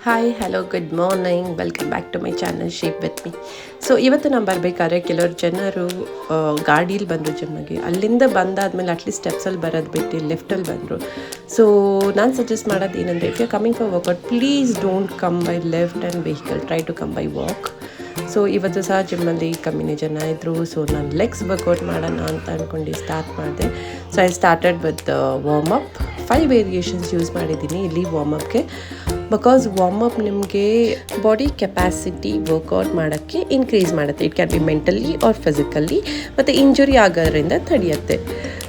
Hi hello good morning welcome back to my channel shape with me. So ಇವತ್ತು ನಾನು ಬರಬೇಕಾದ್ರೆ ಕೆಲವರು ಜನರು ಗಾಡೀಲಿ ಬಂದರು ಜಿಮ್ಮಿಗೆ. ಅಲ್ಲಿಂದ ಬಂದಾದಮೇಲೆ ಅಟ್ಲೀಸ್ಟ್ ಸ್ಟೆಪ್ಸಲ್ಲಿ ಬರೋದು ಬಿಟ್ಟು ಲಿಫ್ಟಲ್ಲಿ ಬಂದರು. ಸೊ ನಾನು ಸಜೆಸ್ಟ್ ಮಾಡೋದು ಏನಂದರೆ, if you coming for workout please don't come by lift and vehicle, try to come by walk. So ಇವತ್ತು ಸಹ ಜಿಮ್ಮಲ್ಲಿ ಕಮ್ಮಿನೇ ಜನ ಇದ್ದರು. ಸೊ ನಾನು ಲೆಗ್ಸ್ ವರ್ಕೌಟ್ ಮಾಡೋಣ ಅಂತ ಅಂದ್ಕೊಂಡು ಸ್ಟಾರ್ಟ್ ಮಾಡಿದೆ. So I started with warm up. 5 variations use ಮಾಡಿದ್ದೀನಿ ಇಲ್ಲಿ ವಾರ್ಮಪ್ಗೆ. ಬಿಕಾಸ್ ವಾರ್ಮಪ್ ನಿಮಗೆ ಬಾಡಿ ಕೆಪಾಸಿಟಿ ವರ್ಕೌಟ್ ಮಾಡೋಕ್ಕೆ ಇನ್ಕ್ರೀಸ್ ಮಾಡುತ್ತೆ. It can be mentally or physically, ಮತ್ತು ಇಂಜುರಿ ಆಗೋದ್ರಿಂದ ತಡೆಯುತ್ತೆ.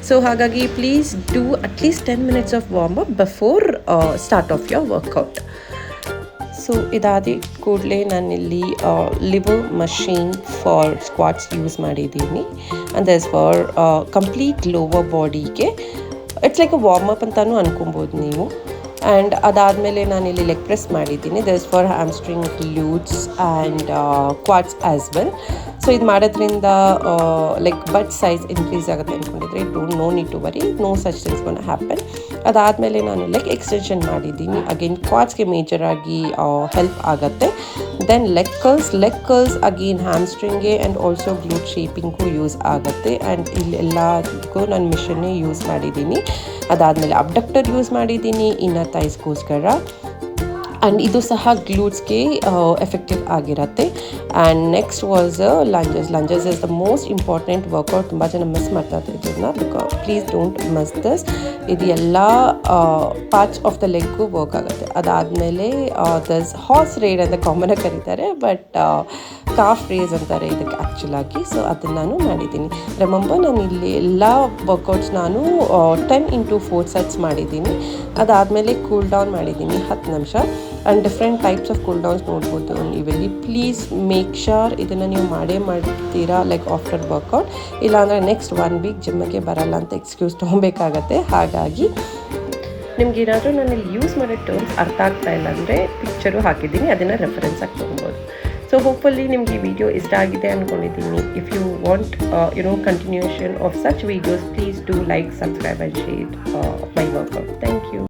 ಸೊ ಹಾಗಾಗಿ please do at least 10 minutes of warm up before start of your workout. So ಇದಾದ ಕೂಡಲೇ ನಾನಿಲ್ಲಿ lever machine for squats use ಮಾಡಿದ್ದೀನಿ. And thus for complete lower ಬಾಡಿಗೆ ಇಟ್ಸ್ ಲೈಕ್ ಅ ವಾರ್ಮಪ್ ಅಂತಲೂ ಅನ್ಕೊಬೋದು ನೀವು. ಆ್ಯಂಡ್ ಅದಾದಮೇಲೆ ನಾನಿಲ್ಲಿ ಲೆಗ್ ಪ್ರೆಸ್ ಮಾಡಿದ್ದೀನಿ. Thus for hamstring, glutes and quads as well. So ಇದು ಮಾಡೋದ್ರಿಂದ ಲೈಕ್ ಬಟ್ ಸೈಜ್ ಇನ್ಕ್ರೀಸ್ ಆಗುತ್ತೆ ಅಂದ್ಕೊಂಡಿದ್ರೆ no need to worry, no such things gonna happen. ಅದಾದಮೇಲೆ ನಾನು ಲೆಗ್ ಎಕ್ಸ್ಟೆನ್ಷನ್ ಮಾಡಿದ್ದೀನಿ. ಅಗೇನ್ ಕ್ವಾಡ್ಸ್ಗೆ ಮೇಜರಾಗಿ ಹೆಲ್ಪ್ ಆಗುತ್ತೆ. ದೆನ್ ಲೆಗ್ ಕರ್ಲ್ಸ್ ಅಗೇನ್ ಹ್ಯಾಮ್ಸ್ಟ್ರಿಂಗ್ಗೆ ಆ್ಯಂಡ್ ಆಲ್ಸೋ ಗ್ಲೂಟ್ ಶೇಪಿಂಗೂ ಯೂಸ್ ಆಗುತ್ತೆ. ಆ್ಯಂಡ್ ಇಲ್ಲಿ ಎಲ್ಲದಕ್ಕೂ ನಾನು ಮಿಷನ್ನೇ ಯೂಸ್ ಮಾಡಿದ್ದೀನಿ. ಅದಾದಮೇಲೆ ಅಬ್ಡಕ್ಟರ್ ಯೂಸ್ ಮಾಡಿದ್ದೀನಿ ಇನ್ನರ್ ಥೈಸ್ಗೋಸ್ಕರ. ಆ್ಯಂಡ್ ಇದು ಸಹ ಗ್ಲೂಟ್ಸ್ಗೆ ಎಫೆಕ್ಟಿವ್ ಆಗಿರುತ್ತೆ. And next was lunges is the most important workout. ತುಂಬ ಜನ ಮಿಸ್ ಮಾಡ್ತಾ ಇದನ್ನ, because please don't miss this. ಇದು ಎಲ್ಲ ಪಾರ್ಟ್ಸ್ ಆಫ್ ದ ಲೆಗ್ಗೂ ವರ್ಕ್ ಆಗುತ್ತೆ. ಅದಾದಮೇಲೆ ದಸ್ ಹಾರ್ಸ್ ರೇಡ್ ಅಂತ ಕಾಮನಾಗಿ ಕರೀತಾರೆ, ಬಟ್ ಕಾಫ್ ರೇಸ್ ಅಂತಾರೆ ಇದಕ್ಕೆ ಆ್ಯಕ್ಚುಲಾಗಿ. ಸೊ ಅದನ್ನು ನಾನು ಮಾಡಿದ್ದೀನಿ. ರಿಮೆಂಬರ್, ನಾನು ಇಲ್ಲಿ ಎಲ್ಲ ವರ್ಕೌಟ್ಸ್ ನಾನು 10 into 4 sets ಮಾಡಿದ್ದೀನಿ. ಅದಾದಮೇಲೆ ಕೂಲ್ ಡೌನ್ ಮಾಡಿದ್ದೀನಿ 10 ನಿಮಿಷ. And different types of cool downs ನೋಡ್ಬೋದು ನೀವಿಲ್ಲಿ. ಪ್ಲೀಸ್ ಮೇಕ್ ಶ್ಯೂರ್ ಇದನ್ನು ನೀವು ಮಾಡ್ತೀರಾ ಲೈಕ್ ಆಫ್ಟರ್ ವರ್ಕೌಟ್. ಇಲ್ಲಾಂದರೆ ನೆಕ್ಸ್ಟ್ 1 week ಜಿಮ್ಮಿಗೆ ಬರಲ್ಲ ಅಂತ ಎಕ್ಸ್ಕ್ಯೂಸ್ ತೊಗೊಬೇಕಾಗತ್ತೆ. ಹಾಗಾಗಿ ನಿಮ್ಗೆ ಏನಾದರೂ ನಾನು ಇಲ್ಲಿ ಯೂಸ್ ಮಾಡೋ ಟರ್ಮ್ಸ್ ಅರ್ಥ ಆಗ್ತಾ ಇಲ್ಲ ಅಂದರೆ ಪಿಕ್ಚರು ಹಾಕಿದ್ದೀನಿ, ಅದನ್ನು ರೆಫರೆನ್ಸ್ ಆಗಿ ತೊಗೊಬೋದು. ಸೊ ಹೋಪ್ಫುಲ್ಲಿ ನಿಮಗೆ ಈ ವಿಡಿಯೋ ಇಷ್ಟ ಆಗಿದೆ ಅಂದ್ಕೊಂಡಿದ್ದೀನಿ. If you want continuation of such videos, please do like, subscribe and share my workout. Thank you.